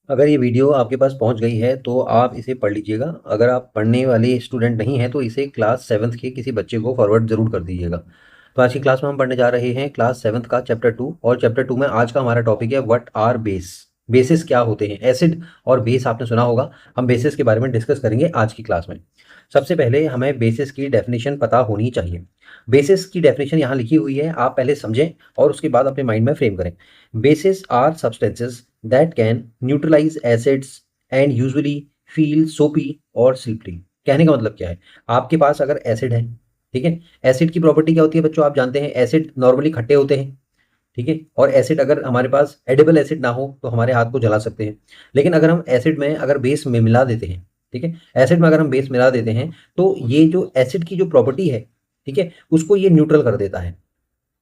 अगर ये वीडियो आपके पास पहुंच गई है तो आप इसे पढ़ लीजिएगा। अगर आप पढ़ने वाले स्टूडेंट नहीं हैं तो इसे क्लास 7th के किसी बच्चे को फॉरवर्ड ज़रूर कर दीजिएगा। तो आज की क्लास में हम पढ़ने जा रहे हैं क्लास 7th का चैप्टर 2, और चैप्टर 2 में आज का हमारा टॉपिक है व्हाट आर बेस। बेसिस क्या होते हैं? एसिड और बेस आपने सुना होगा। हम बेसिस के बारे में डिस्कस करेंगे आज की क्लास में। सबसे पहले हमें बेसिस की डेफिनेशन पता होनी चाहिए। बेसिस की डेफिनेशन यहाँ लिखी हुई है, आप पहले समझें और उसके बाद अपने माइंड में फ्रेम करें। Bases are substances that can neutralize acids and usually feel soapy or slippery। कहने का मतलब क्या है? आपके पास अगर एसिड है, ठीक है, एसिड की प्रॉपर्टी क्या होती है बच्चों? आप जानते हैं एसिड नॉर्मली खट्टे होते हैं, ठीक है, और एसिड अगर हमारे पास एडिबल एसिड ना हो तो हमारे हाथ को जला सकते हैं। लेकिन अगर हम एसिड में अगर बेस में मिला देते हैं, ठीक है, एसिड में अगर हम बेस मिला देते हैं तो ये जो एसिड की जो प्रॉपर्टी है, ठीक है, उसको ये न्यूट्रल कर देता है।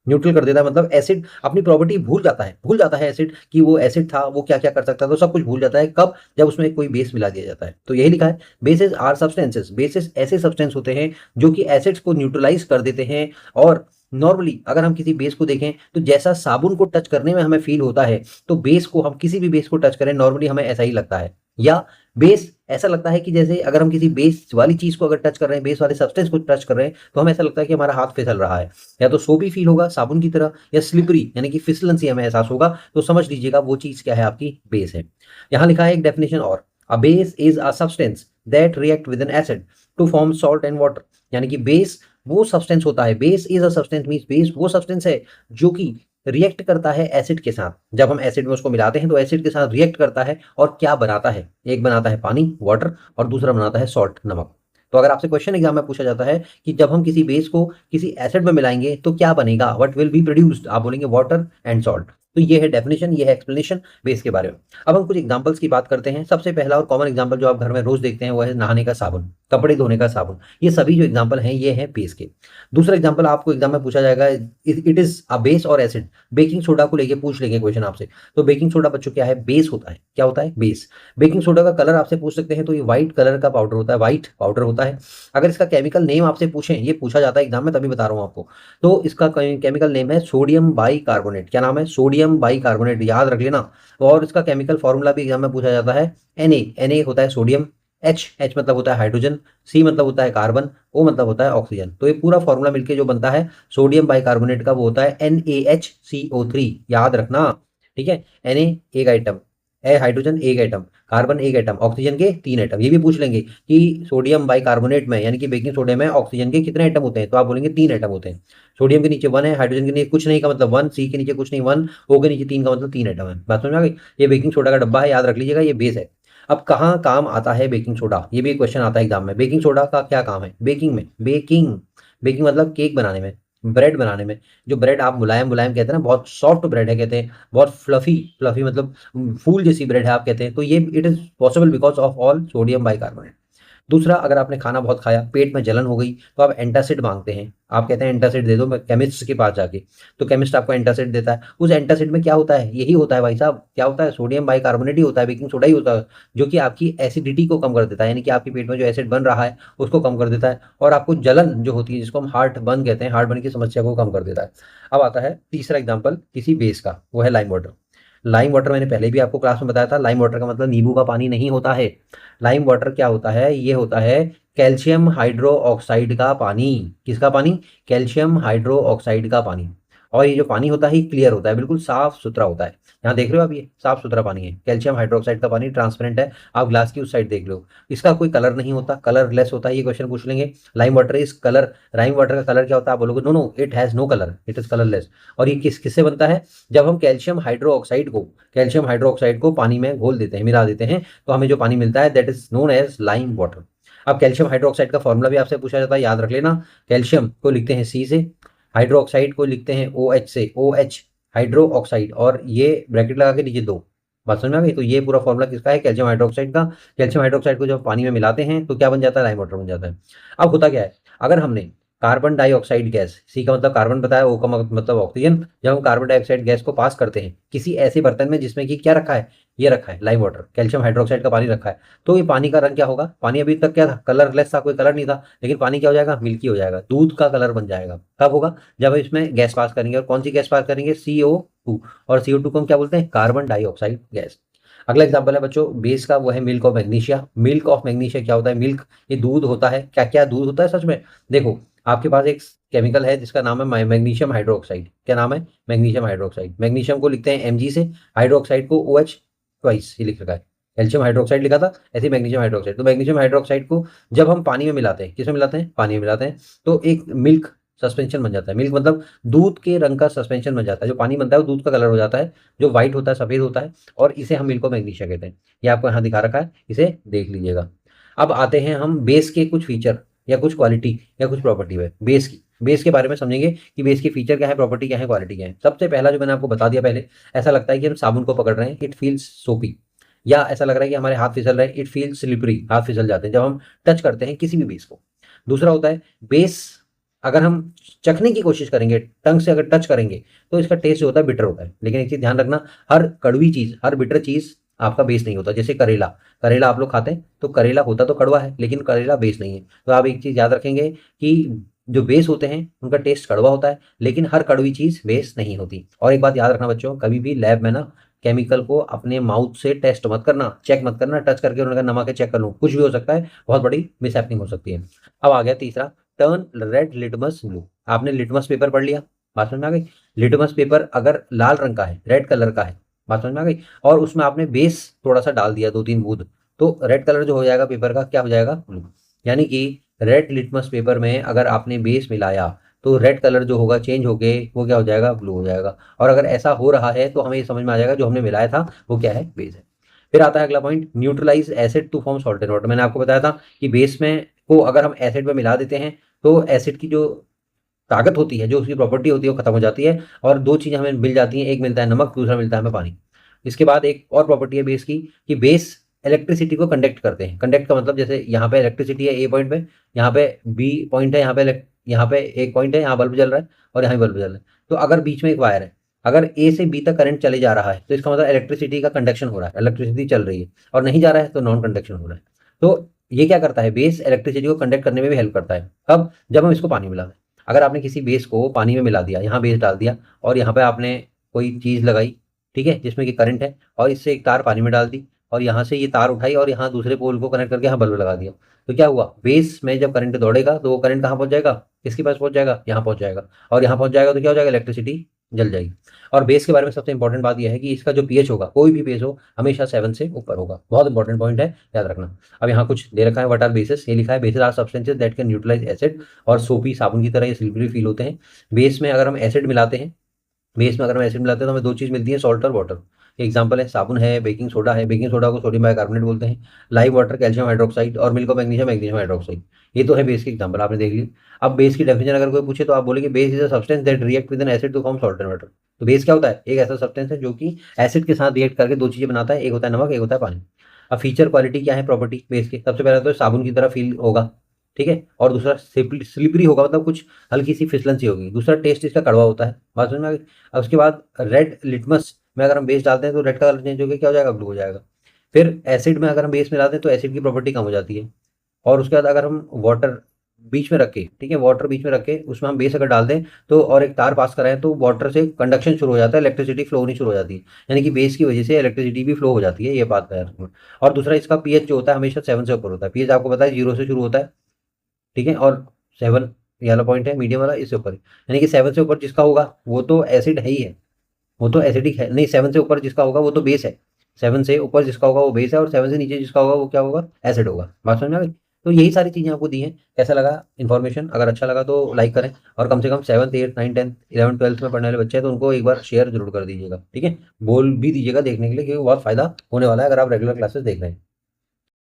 न्यूट्रल कर देता है मतलब एसिड अपनी प्रॉपर्टी भूल जाता है एसिड कि वो एसिड था, वो क्या क्या कर सकता था, तो सब कुछ भूल जाता है। कब? जब उसमें कोई बेस मिला दिया जाता है। तो यही लिखा है, बेसेस आर सब्सटेंसेस। बेसेस ऐसे सब्सटेंस होते हैं जो कि एसिड्स को न्यूट्रलाइज कर देते हैं। और नॉर्मली अगर हम किसी बेस को देखें तो जैसा साबुन को टच करने में हमें फील होता है, तो बेस को हम किसी भी बेस को टच करें नॉर्मली हमें ऐसा ही लगता है। या बेस ऐसा लगता है कि जैसे अगर हम किसी बेस वाली चीज को अगर टच कर रहे हैं, बेस वाले सब्सटेंस को टच कर रहे हैं, तो हमें ऐसा लगता है कि हमारा हाथ फिसल रहा है। या तो सोपी फील होगा साबुन की तरह, या स्लिपरी यानी कि फिसलन सी हमें एहसास होगा। तो समझ लीजिएगा वो चीज क्या है, आपकी बेस है। यहाँ लिखा है एक डेफिनेशन और, a base is a substance that react with an acid to form salt and water. यानी कि बेस वो सब्सटेंस होता है, base is a substance means base वो सब्सटेंस है जो कि रिएक्ट करता है एसिड के साथ। जब हम एसिड में उसको मिलाते हैं तो एसिड के साथ रिएक्ट करता है और क्या बनाता है? एक बनाता है पानी, वाटर, और दूसरा बनाता है सॉल्ट, नमक। तो अगर आपसे क्वेश्चन एग्जाम में पूछा जाता है कि जब हम किसी बेस को किसी एसिड में मिलाएंगे तो क्या बनेगा, व्हाट विल बी प्रोड्यूस्ड, आप बोलेंगे वाटर एंड सॉल्ट। तो ये है डेफिनेशन, ये है एक्सप्लेनेशन बेस के बारे में। अब हम कुछ एग्जांपल्स की बात करते हैं। सबसे पहला और कॉमन एग्जांपल जो आप घर में रोज देखते हैं वो है नहाने का साबुन, कपड़े धोने का साबुन। ये सभी जो एग्जांपल हैं ये हैं बेस के। दूसरा एग्जांपल आपको एग्जाम में पूछा जाएगा, इट इज अ बेस और एसिड। बेकिंग सोडा को लेके पूछ लेंगे क्वेश्चन आपसे। तो बेकिंग सोडा बच्चों क्या है? बेस होता है। क्या होता है? बेस। बेकिंग सोडा का कलर आपसे पूछ सकते हैं, तो ये व्हाइट कलर का पाउडर होता है, व्हाइट पाउडर होता है। अगर इसका केमिकल नेम आपसे पूछें, ये पूछा जाता है एग्जाम में तभी बता रहा हूँ आपको, तो इसका केमिकल नेम है सोडियम बाई कार्बोनेट। क्या नाम है? सोडियम बाई कार्बोनेट, याद रख लेना। और इसका केमिकल फॉर्मूला भी एग्जाम में पूछा जाता है, Na होता है सोडियम, H मतलब होता है हाइड्रोजन, C मतलब होता है कार्बन, O मतलब होता है ऑक्सीजन। तो ये पूरा फॉर्मूला मिलके जो बनता है सोडियम बाई कार्बोनेट का वो होता है NaHCO3, याद रखना, ठीक है। Na एक आइटम, ए हाइड्रोजन एक एटम, कार्बन एक एटम, ऑक्सीजन के 3 एटम। ये भी पूछ लेंगे कि सोडियम बाइकार्बोनेट में यानी कि बेकिंग सोडा में ऑक्सीजन के कितने एटम होते हैं, तो आप बोलेंगे 3 एटम होते हैं। सोडियम के नीचे 1 है, हाइड्रोजन के नीचे कुछ नहीं का मतलब 1, सी के नीचे कुछ नहीं 1, ओ के नीचे 3 का मतलब 3 एटम है। बात समझ में आ गई? ये बेकिंग सोडा का डब्बा है, याद रख लीजिएगा, ये बेस है। अब कहाँ काम आता है बेकिंग सोडा, ये भी क्वेश्चन आता है एग्जाम में। बेकिंग सोडा का क्या काम है बेकिंग में? बेकिंग, बेकिंग मतलब केक बनाने में, ब्रेड बनाने में। जो ब्रेड आप मुलायम मुलायम कहते हैं ना, बहुत सॉफ्ट ब्रेड है कहते हैं, बहुत फ्लफी, फ्लफी मतलब फूल जैसी ब्रेड है आप कहते हैं, तो ये it is possible because of all sodium bicarbonate. दूसरा, अगर आपने खाना बहुत खाया, पेट में जलन हो गई, तो आप एंटासिड मांगते हैं। आप कहते हैं एंटासिड दे दो, केमिस्ट के पास जाके, तो केमिस्ट आपको एंटासिड देता है। उस एंटासिड में क्या होता है? यही होता है भाई साहब, क्या होता है? सोडियम बाइकार्बोनेट ही होता है, बेकिंग सोडा ही होता है, जो कि आपकी एसिडिटी को कम कर देता है, यानी कि आपके पेट में जो एसिड बन रहा है उसको कम कर देता है, और आपको जलन जो होती है जिसको हम हार्ट बर्न कहते हैं, हार्ट बर्न की समस्या को कम कर देता है। अब आता है तीसरा एग्जाम्पल किसी बेस का, वो है लाइम वाटर। लाइम वाटर मैंने पहले भी आपको क्लास में बताया था, लाइम वाटर का मतलब नींबू का पानी नहीं होता है। लाइम वाटर क्या होता है? ये होता है कैल्शियम हाइड्रो ऑक्साइड का पानी। किसका पानी? कैल्शियम हाइड्रो ऑक्साइड का पानी। और ये जो पानी होता है क्लियर होता है, बिल्कुल साफ सुथरा होता है। यहाँ देख रहे हो आप, ये साफ सुथरा पानी है, कैल्शियम हाइड्रोक्साइड का पानी, ट्रांसपेरेंट है। आप ग्लास की उस साइड देख लो, इसका कोई कलर नहीं होता, कलरलेस होता है। ये क्वेश्चन पूछ लेंगे, lime water is colour, lime water का कलर क्या होता है? आप बोलोगे no no, it has no colour, it is colourless. और ये किससे बनता है? जब हम कैल्शियम हाइड्रो ऑक्साइड को पानी में घोल देते हैं, मिला देते हैं, तो हमें जो पानी मिलता है that is known as lime water. अब कैल्शियम हाइड्रोक्साइड का फॉर्मूला भी आपसे पूछा जाता है, याद रख लेना। कैल्शियम को लिखते हैं सी से, हाइड्रो ऑक्साइड को लिखते हैं ओ एच से, ओ एच हाइड्रो ऑक्साइड, और ये ब्रैकेट लगा के नीचे 2। बात समझ में आ गई? तो ये पूरा फॉर्मूला किसका है? कैल्शियम हाइड्रोक्साइड का। कैल्शियम हाइड्रोक्साइड को जब पानी में मिलाते हैं तो क्या बन जाता है? लाइम वाटर बन जाता है। अब होता क्या है, अगर हमने कार्बन डाइऑक्साइड गैस, सी का मतलब कार्बन बताया, ओ का मतलब ऑक्सीजन, जब हम कार्बन डाइऑक्साइड गैस को पास करते हैं किसी ऐसे बर्तन में जिसमें कि क्या रखा है? ये रखा है लाइम वाटर, कैल्शियम हाइड्रोक्साइड का पानी रखा है, तो ये पानी का रंग क्या होगा? पानी अभी तक क्या था? कलरलेस था, कोई कलर नहीं था, लेकिन पानी क्या हो जाएगा? मिल्की हो जाएगा, दूध का कलर बन जाएगा। कब होगा? जब इसमें गैस पास करेंगे। और कौन सी गैस पास करेंगे? CO2। और CO2 को हम क्या बोलते हैं? Carbon dioxide gas. अगला एग्जाम्पल है बच्चों बेस का, वो है milk of magnesia. Milk of magnesia क्या होता है? मिल्क ये दूध होता है। क्या क्या दूध होता है सच में? देखो आपके पास एक केमिकल है जिसका नाम है मैग्नीशियम हाइड्रोक्साइड। क्या नाम है? Magnesium hydroxide. मैग्नीशियम को लिखते हैं Mg से, हाइड्रोक्साइड को OH ट्वाइस ही लिख रखा है। कैल्शियम हाइड्रोक्साइड लिखा था, ऐसे मैग्नीशियम हाइड्रोक्साइड। तो मैग्नीशियम हाइड्रोक्साइड को जब हम पानी में मिलाते हैं, किसमें मिलाते हैं? पानी में मिलाते हैं, तो एक मिल्क सस्पेंशन बन जाता है। मिल्क मतलब दूध के रंग का सस्पेंशन बन जाता है। जो पानी बनता है वो दूध का कलर हो जाता है, जो व्हाइट होता है, सफेद होता है, और इसे हम मिल्क ऑफ मैग्नीशिया कहते हैं। ये आपको यहाँ दिखा रखा है, इसे देख लीजिएगा। अब आते हैं हम बेस के कुछ फीचर या कुछ क्वालिटी या कुछ प्रॉपर्टी है बेस की। बेस के बारे में समझेंगे कि बेस के फीचर क्या है, प्रॉपर्टी क्या है, क्वालिटी क्या है। सबसे पहला जो मैंने आपको बता दिया पहले, ऐसा लगता है कि हम साबुन को पकड़ रहे हैं, इट फील्स सोपी, या ऐसा लग रहा है कि हमारे हाथ फिसल रहे हैं, इट फील्स स्लिपरी, हाथ फिसल जाते हैं जब हम टच करते हैं किसी भी बेस को। दूसरा होता है बेस, अगर हम चखने की कोशिश करेंगे, टंग से अगर टच करेंगे, तो इसका टेस्ट जो होता है बिटर होता है। लेकिन एक चीज ध्यान रखना, हर कड़वी चीज, हर बिटर चीज आपका बेस नहीं होता। जैसे करेला, करेला आप लोग खाते हैं तो करेला होता तो कड़वा है, लेकिन करेला बेस नहीं है। तो आप एक चीज याद रखेंगे कि जो बेस होते हैं उनका टेस्ट कड़वा होता है, लेकिन हर कड़वी चीज बेस नहीं होती। और एक बात याद रखना बच्चों, कभी भी लैब में ना केमिकल को अपने माउथ से टेस्ट मत करना, चेक मत करना, टच करके उन्होंने कहा नमक है चेक कर लूँ, कुछ भी हो सकता है, बहुत बड़ी मिसहैपनिंग हो सकती है। अब आ गया तीसरा, टर्न रेड लिटमस ब्लू। आपने लिटमस पेपर पढ़ लिया, बात समझ में आ गई? लिटमस पेपर अगर लाल रंग का है, रेड कलर का है, बात समझ में आ गई, और उसमें आपने बेस थोड़ा सा डाल दिया, 2-3 बूंद, तो रेड कलर जो हो जाएगा पेपर का, क्या हो जाएगा? ब्लू। यानी कि रेड लिटमस पेपर में अगर आपने बेस मिलाया तो रेड कलर जो होगा चेंज हो गए, वो क्या हो जाएगा? ब्लू हो जाएगा। और अगर ऐसा हो रहा है तो हमें ये समझ में आ जाएगा जो हमने मिलाया था वो क्या है? बेस है। फिर आता है अगला point, neutralize acid to form salt and water. मैंने आपको बताया था कि बेस में को अगर हम एसिड में मिला देते हैं तो एसिड की जो ताकत होती है, जो उसकी प्रॉपर्टी होती है, वो खत्म हो जाती है, और दो चीज़ें हमें मिल जाती हैं, एक मिलता है नमक, दूसरा मिलता है हमें पानी। इसके बाद एक और प्रॉपर्टी है बेस की, कि बेस इलेक्ट्रिसिटी को कंडक्ट करते हैं। कंडक्ट का मतलब जैसे यहाँ पे इलेक्ट्रिसिटी है ए पॉइंट पे, यहाँ पे बी पॉइंट है, यहाँ पे एक पॉइंट है, यहाँ बल्ब जल रहा है और यहाँ बल्ब जल रहा है। तो अगर बीच में एक वायर है, अगर ए से बी तक करंट चले जा रहा है तो इसका मतलब इलेक्ट्रिसिटी का कंडक्शन हो रहा है, इलेक्ट्रिसिटी चल रही है, और नहीं जा रहा है तो नॉन कंडक्शन हो रहा है। तो ये क्या करता है? बेस इलेक्ट्रिसिटी को कंडक्ट करने में भी हेल्प करता है। कब? जब हम इसको पानी मिला दें। अगर आपने किसी बेस को पानी में मिला दिया, यहाँ बेस डाल दिया, और यहाँ पे आपने कोई चीज़ लगाई, ठीक है, जिसमें कि करंट है, और इससे एक तार पानी में डाल दी, और यहाँ से ये तार उठाई और यहाँ दूसरे पोल को कनेक्ट करके यहाँ बल्ब लगा दिया, तो क्या हुआ? बेस में जब करंट दौड़ेगा तो वो करंट कहाँ पहुँच जाएगा? किसके पास पहुँच जाएगा? यहाँ पहुँच जाएगा, और यहाँ पहुँच जाएगा तो क्या हो जाएगा? इलेक्ट्रिसिटी जल जाएगी। और बेस के बारे में सबसे इंपॉर्टेंट बात यह है कि इसका जो पीएच होगा, कोई भी बेस हो, हमेशा 7 से ऊपर होगा। बहुत इंपॉर्टेंट पॉइंट है, याद रखना। अब यहाँ कुछ दे रखा है, व्हाट आर बेसिस, ये लिखा है bases are substances that can neutralize acid, और सोपी साबुन की तरह ये सिल्वरी फील होते हैं। बेस में अगर हम एसिड मिलाते हैं, बेस में अगर हम एसिड मिलाते हैं तो हमें दो चीज़ मिलती है, सॉल्ट और वाटर। एग्जाम्पल है साबुन है, बेकिंग सोडा है, बेकिंग सोडा को सोडियम बाइकार्बोनेट बोलते हैं, लाइव वाटर कैल्शियम हाइड्रोक्साइड, और milk of magnesium magnesium hydroxide. ये तो है बेस के एग्जाम्पल, आपने देख ली। अब बेस की डेफिनेशन अगर कोई पूछे तो आप बोलेंगे base is a substance that react with an acid to form salt and water. तो बेस क्या होता है? एक ऐसा सब्सटेंस है जो कि एसिड के साथ रिएक्ट करके दो चीज़ें बनाता है, एक होता है नमक, एक होता है पानी। अब फीचर क्वालिटी क्या है, प्रॉपर्टी बेस के? सबसे पहले तो साबुन की तरह फील होगा, ठीक है, और दूसरा स्लिपरी होगा, मतलब कुछ हल्की सी फिसलन सी होगी। दूसरा टेस्ट इसका कड़वा होता है, बात समझ में आ गई? अब उसके बाद रेड लिटमस में अगर हम बेस डालते हैं तो रेड कलर चेंज होकर क्या हो जाएगा? ब्लू हो जाएगा। फिर एसिड में अगर हम बेस मिलाते हैं तो एसिड की प्रॉपर्टी कम हो जाती है। और उसके बाद अगर हम वाटर बीच में रख के, ठीक है, वाटर बीच में रख के उसमें हम बेस अगर डाल दें तो, और एक तार पास कराएं, तो वाटर से कंडक्शन शुरू हो जाता है, इलेक्ट्रिसिटी फ्लो होनी शुरू हो जाती है। यानी कि बेस की वजह से इलेक्ट्रिसिटी भी फ्लो हो जाती है, ये बात है। और दूसरा इसका पीएच जो होता है हमेशा 7 से ऊपर होता है। पीएच आपको पता है 0 से शुरू होता है, ठीक है, और 7 ये वाला पॉइंट है मीडियम वाला, इससे ऊपर, यानी कि 7 से ऊपर जिसका होगा वो तो एसिड है ही है, वो तो एसिडिक है नहीं। 7 से ऊपर जिसका होगा वो तो बेस है, 7 से ऊपर जिसका होगा वो बेस है, और 7 से नीचे जिसका होगा वो क्या होगा? एसिड होगा। बात समझ में आ गई? तो यही सारी चीज़ें आपको दी हैं। कैसा लगा इन्फॉर्मेशन? अगर अच्छा लगा तो लाइक करें, और कम से कम 7th 8th 9th 10th 11th 12th में पढ़ने वाले बच्चे हैं तो उनको एक बार शेयर जरूर कर दीजिएगा, ठीक है, बोल भी दीजिएगा देखने के लिए, क्योंकि बहुत फायदा होने वाला है अगर आप रेगुलर क्लासेस देख रहे हैं।